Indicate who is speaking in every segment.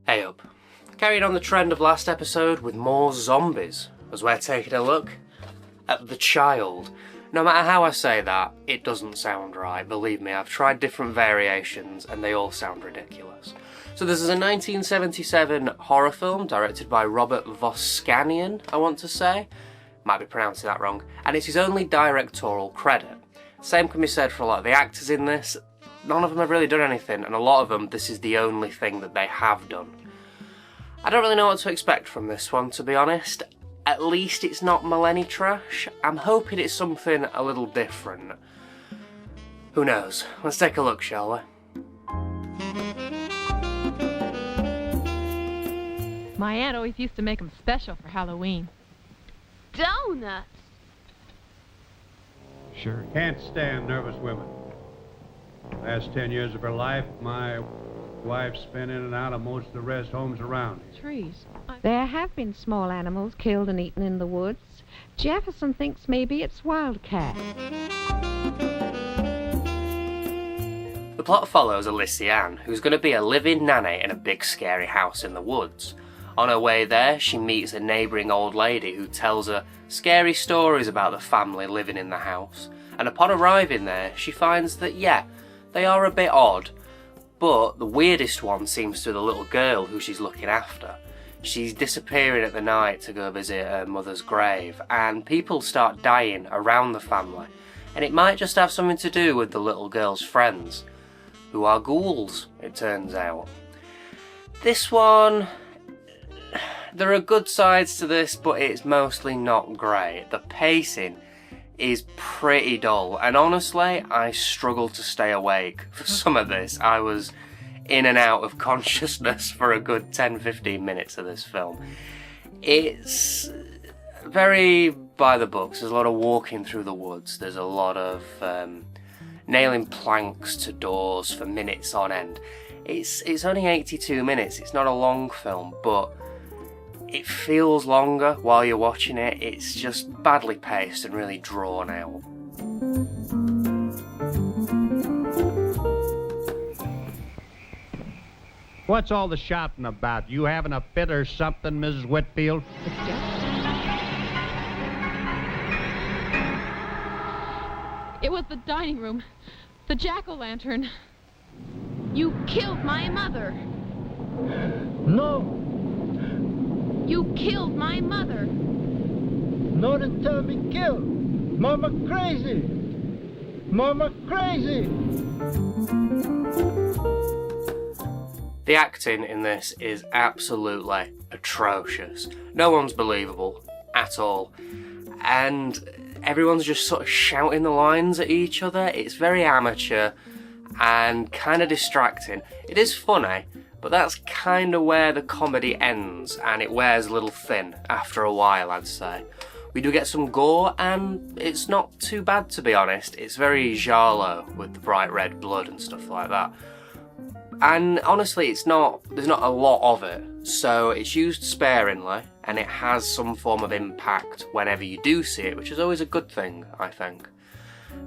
Speaker 1: Hey up. Carrying on the trend of last episode with more zombies, as we're taking a look at The Child. No matter how I say that, it doesn't sound right. Believe me, I've tried different variations and they all sound ridiculous. So this is a 1977 horror film directed by Robert Voskanian, I want to say. Might be pronouncing that wrong. And it's his only directorial credit. Same can be said for a lot of the actors in this. None of them have really done anything, and a lot of them, this is the only thing that they have done. I don't really know what to expect from this one, to be honest. At least it's not millennial trash. I'm hoping it's something a little different. Who knows? Let's take a look, shall we?
Speaker 2: My aunt always used to make them special for Halloween.
Speaker 3: Donuts!
Speaker 4: Sure. Can't stand nervous women. Last 10 years of her life, my wife's been in and out of most of the rest homes around.
Speaker 2: Trees.
Speaker 5: There have been small animals killed and eaten in the woods. Jefferson thinks maybe it's wildcat.
Speaker 1: The plot follows Alyssa Ann, who's going to be a live-in nanny in a big scary house in the woods. On her way there, she meets a neighbouring old lady who tells her scary stories about the family living in the house. And upon arriving there, she finds that, yeah, they are a bit odd, but the weirdest one seems to be the little girl who she's looking after. She's disappearing at the night to go visit her mother's grave, and people start dying around the family, and it might just have something to do with the little girl's friends, who are ghouls, it turns out. This one, there are good sides to this, but it's mostly not great. The pacing is pretty dull, and honestly I struggled to stay awake for some of this. I was in and out of consciousness for a good 10-15 minutes of this film. It's very by the books. There's a lot of walking through the woods, there's a lot of nailing planks to doors for minutes on end. It's only 82 minutes, it's not a long film, but it feels longer while you're watching it. It's just badly paced and really drawn out.
Speaker 4: What's all the shouting about? You having a fit or something, Mrs. Whitfield?
Speaker 2: It was the dining room. The jack-o'-lantern.
Speaker 3: You killed my mother!
Speaker 6: No,
Speaker 3: You killed my mother!
Speaker 6: no, they tell me kill. Mama crazy. Mama crazy.
Speaker 1: The acting in this is absolutely atrocious. No one's believable at all. And everyone's just sort of shouting the lines at each other. It's very amateur and kind of distracting. It is funny, but that's kind of where the comedy ends, and it wears a little thin after a while, I'd say. We do get some gore, and it's not too bad, to be honest. It's very giallo with the bright red blood and stuff like that. And honestly, there's not a lot of it, so it's used sparingly, and it has some form of impact whenever you do see it, which is always a good thing, I think.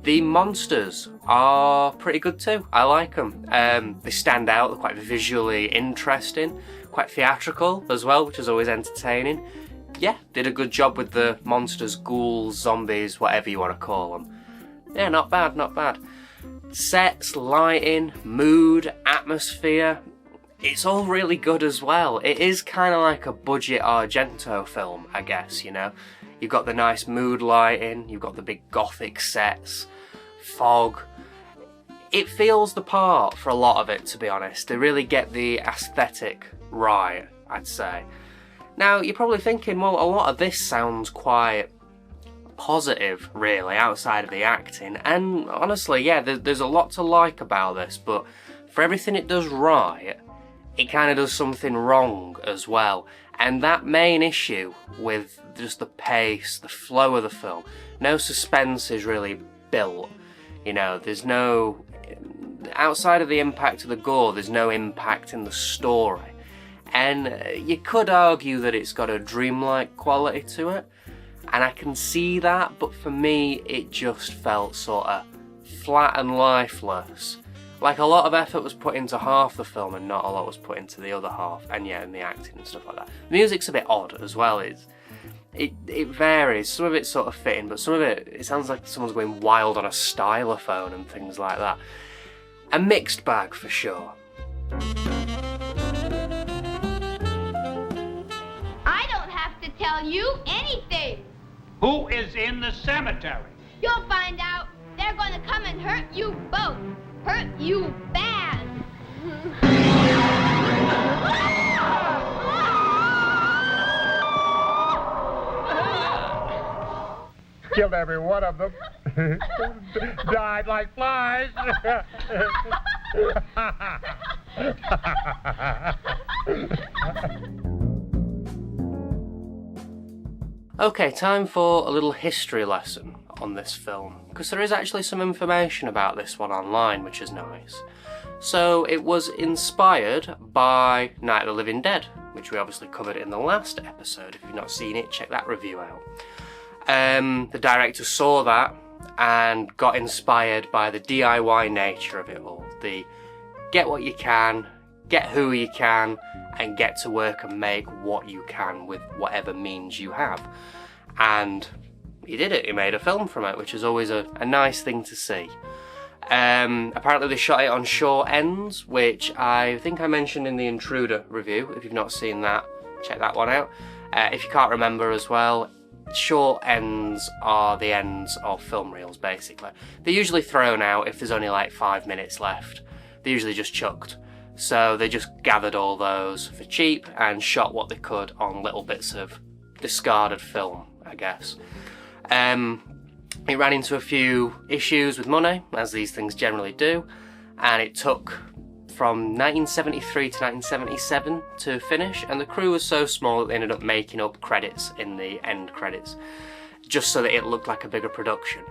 Speaker 1: The monsters are pretty good too. I like them. They stand out, they're quite visually interesting, quite theatrical as well, which is always entertaining. Yeah, did a good job with the monsters, ghouls, zombies, whatever you want to call them. Yeah, not bad, not bad. Sets, lighting, mood, atmosphere, it's all really good as well. It is kind of like a budget Argento film, I guess, you know. You've got the nice mood lighting, you've got the big gothic sets, fog. It feels the part for a lot of it, to be honest. They really get the aesthetic right, I'd say. Now, you're probably thinking, well, a lot of this sounds quite positive, really, outside of the acting. And honestly, yeah, there's a lot to like about this, but for everything it does right, it kind of does something wrong as well. And that main issue with just the pace, the flow of the film, no suspense is really built. You know, there's no outside of the impact of the gore, there's no impact in the story. And you could argue that it's got a dreamlike quality to it, and I can see that, but for me it just felt sort of flat and lifeless. Like a lot of effort was put into half the film and not a lot was put into the other half, and yeah, in the acting and stuff like that. The music's a bit odd as well. It varies. Some of it's sort of fitting, but some of it sounds like someone's going wild on a stylophone and things like that. A mixed bag for sure.
Speaker 3: I don't have to tell you anything.
Speaker 4: Who is in the cemetery?
Speaker 3: You'll find out. They're going to come and hurt you both. Hurt you bad.
Speaker 6: Killed every one of them. Died like flies.
Speaker 1: Okay, time for a little history lesson on this film, because there is actually some information about this one online, which is nice. So it was inspired by Night of the Living Dead, which we obviously covered in the last episode. If you've not seen it, check that review out. The director saw that and got inspired by the DIY nature of it all. The get what you can, get who you can, and get to work and make what you can with whatever means you have. And he did it. He made a film from it, which is always a nice thing to see. Apparently they shot it on short ends, which I think I mentioned in the Intruder review. If you've not seen that, check that one out. If you can't remember as well, short ends are the ends of film reels, basically. They're usually thrown out if there's only like 5 minutes left. They're usually just chucked. So they just gathered all those for cheap and shot what they could on little bits of discarded film, I guess. It ran into a few issues with money, as these things generally do, and it took from 1973 to 1977 to finish, and the crew was so small that they ended up making up credits in the end credits, just so that it looked like a bigger production.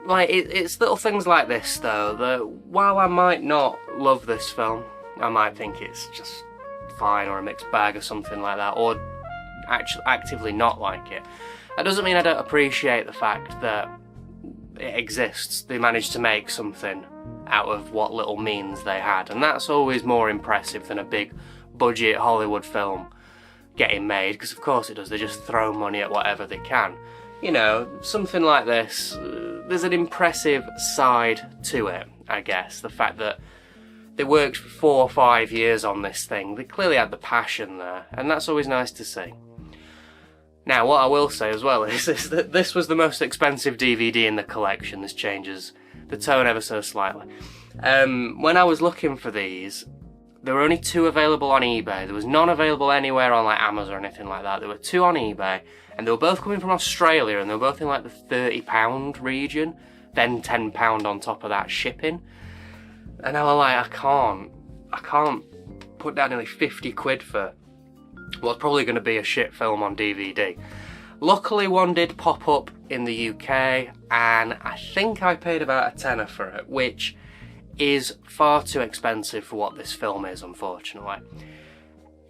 Speaker 1: Like, it's little things like this, though, that while I might not love this film, I might think it's just fine or a mixed bag or something like that, or actually actively not like it. That doesn't mean I don't appreciate the fact that it exists. They managed to make something out of what little means they had, and that's always more impressive than a big budget Hollywood film getting made, because of course it does. They just throw money at whatever they can. You know, something like this, there's an impressive side to it, I guess. The fact that they worked for 4 or 5 years on this thing. They clearly had the passion there, and that's always nice to see. Now, what I will say as well is that this was the most expensive DVD in the collection. This changes the tone ever so slightly. When I was looking for these, there were only 2 available on eBay. There was none available anywhere on like Amazon or anything like that. There were 2 on eBay, and they were both coming from Australia, and they were both in like the £30 region, then £10 on top of that shipping. And I was like, I can't put down nearly 50 quid for what's probably going to be a shit film on DVD. Luckily one did pop up in the UK, and I think I paid about a tenner for it, which is far too expensive for what this film is, unfortunately.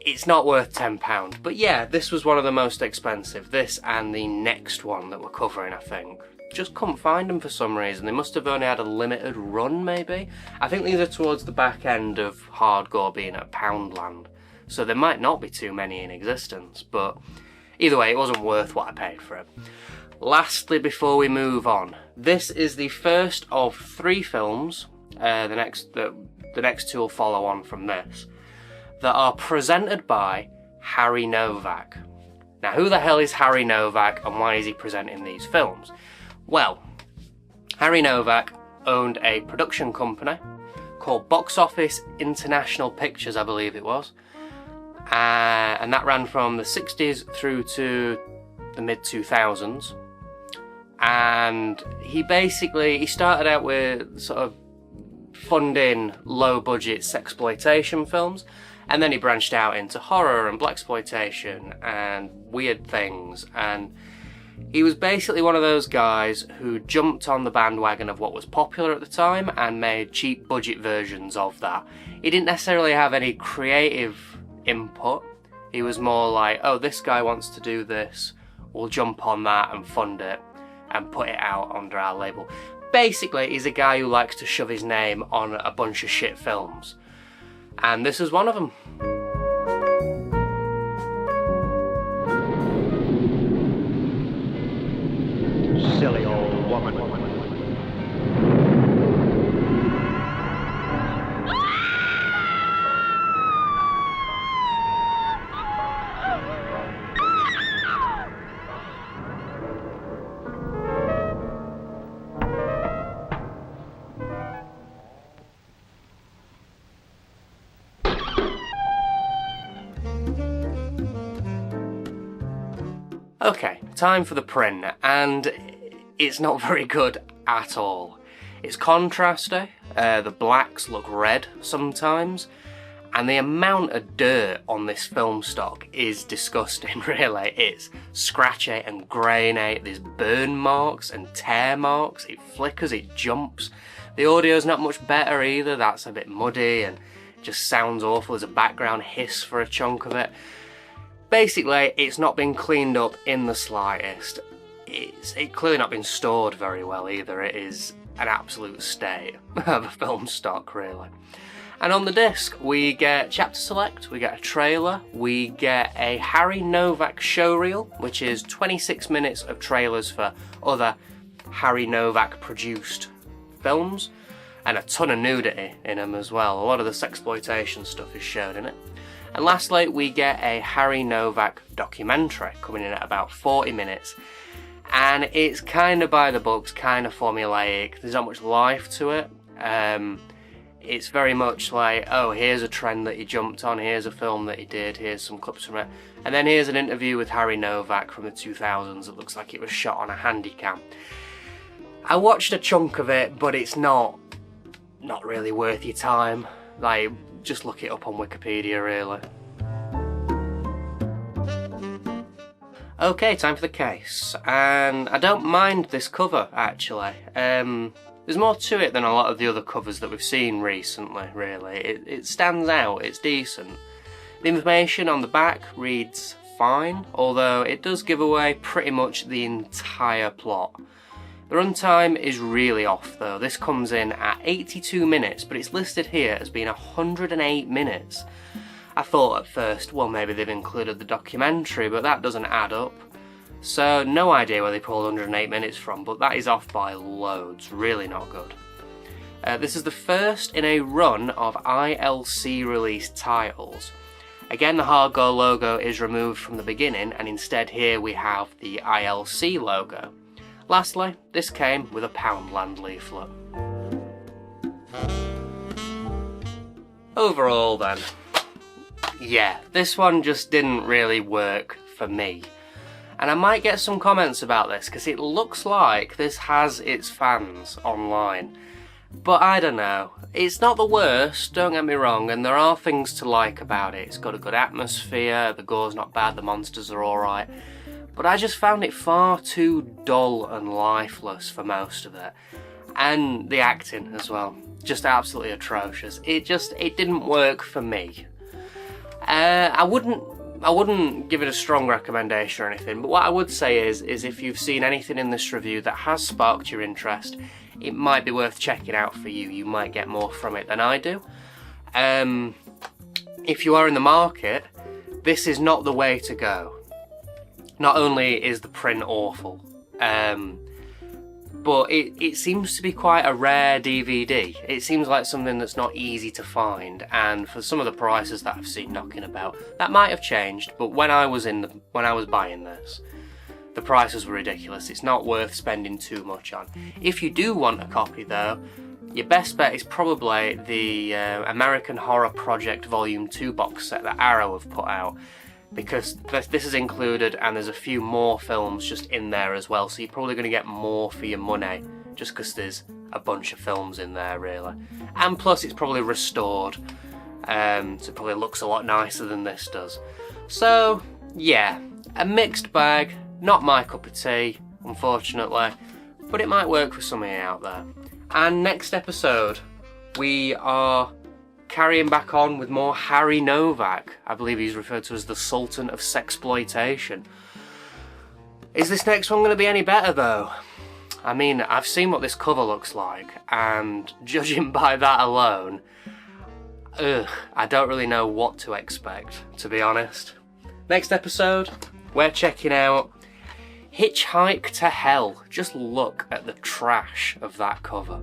Speaker 1: It's not worth £10, but yeah, this was one of the most expensive. This and the next one that we're covering, I think. Just couldn't find them for some reason. They must have only had a limited run, maybe. I think these are towards the back end of Hard Gore being at Poundland, so there might not be too many in existence, but either way, it wasn't worth what I paid for it. Lastly, before we move on, this is the first of 3 films, the next 2 will follow on from this, that are presented by Harry Novak. Now, who the hell is Harry Novak, and why is he presenting these films? Well, Harry Novak owned a production company called Box Office International Pictures, I believe it was, and that ran from the 60s through to the mid-2000s. And he started out with sort of funding low-budget sexploitation films, and then he branched out into horror and blaxploitation and weird things, and He was basically one of those guys who jumped on the bandwagon of what was popular at the time and made cheap budget versions of that. He didn't necessarily have any creative input. He was more like, oh, this guy wants to do this, we'll jump on that and fund it and put it out under our label. Basically, he's a guy who likes to shove his name on a bunch of shit films. And this is one of them.
Speaker 4: Silly old woman.
Speaker 1: Okay, time for the print, and it's not very good at all. It's contrasty, the blacks look red sometimes, and the amount of dirt on this film stock is disgusting, really. It's scratchy and grainy, there's burn marks and tear marks, it flickers, it jumps. The audio's not much better either, that's a bit muddy and just sounds awful. There's a background hiss for a chunk of it. Basically, it's not been cleaned up in the slightest. It's clearly not been stored very well either. It is an absolute state of a film stock, really. And on the disc, we get chapter select, we get a trailer, we get a Harry Novak showreel, which is 26 minutes of trailers for other Harry Novak produced films, and a ton of nudity in them as well. A lot of this sexploitation stuff is shown in it. And lastly, we get a Harry Novak documentary coming in at about 40 minutes. And it's kind of by the books, kind of formulaic. There's not much life to it. It's very much like, oh, here's a trend that he jumped on, here's a film that he did, here's some clips from it. And then here's an interview with Harry Novak from the 2000s that looks like it was shot on a handycam. I watched a chunk of it, but it's not really worth your time. Like, just look it up on Wikipedia, really. Okay, time for the case. And I don't mind this cover, actually. There's more to it than a lot of the other covers that we've seen recently, really. It stands out, it's decent. The information on the back reads fine, although it does give away pretty much the entire plot. The runtime is really off though. This comes in at 82 minutes, but it's listed here as being 108 minutes. I thought at first, well, maybe they've included the documentary, but that doesn't add up. So no idea where they pulled 108 minutes from, but that is off by loads. Really not good. This is the first in a run of ILC released titles. Again, the Hard Gore logo is removed from the beginning, and instead here we have the ILC logo. Lastly, this came with a Poundland leaflet. Overall then, yeah, this one just didn't really work for me. And I might get some comments about this, because it looks like this has its fans online. But I don't know, it's not the worst, don't get me wrong, and there are things to like about it. It's got a good atmosphere, the gore's not bad, the monsters are alright. But I just found it far too dull and lifeless for most of it. And the acting as well, just absolutely atrocious. It didn't work for me. I wouldn't give it a strong recommendation or anything, but what I would say is if you've seen anything in this review that has sparked your interest, it might be worth checking out for you. You might get more from it than I do. If you are in the market, this is not the way to go. Not only is the print awful, but it seems to be quite a rare DVD. It seems like something that's not easy to find, and for some of the prices that I've seen knocking about, that might have changed, but when I was buying this, the prices were ridiculous. It's not worth spending too much on. If you do want a copy though, your best bet is probably the American Horror Project Volume 2 box set that Arrow have put out, because this is included and there's a few more films just in there as well, so you're probably going to get more for your money just because there's a bunch of films in there, really. And plus it's probably restored, so it probably looks a lot nicer than this does. So yeah, a mixed bag, Not my cup of tea, unfortunately, but it might work for some of you out there. And next episode, we are carrying back on with more Harry Novak. I believe he's referred to as the Sultan of Sexploitation. Is this next one going to be any better though? I mean, I've seen what this cover looks like, and judging by that alone, I don't really know what to expect, to be honest. Next episode, we're checking out Hitchhike to Hell. Just look at the trash of that cover.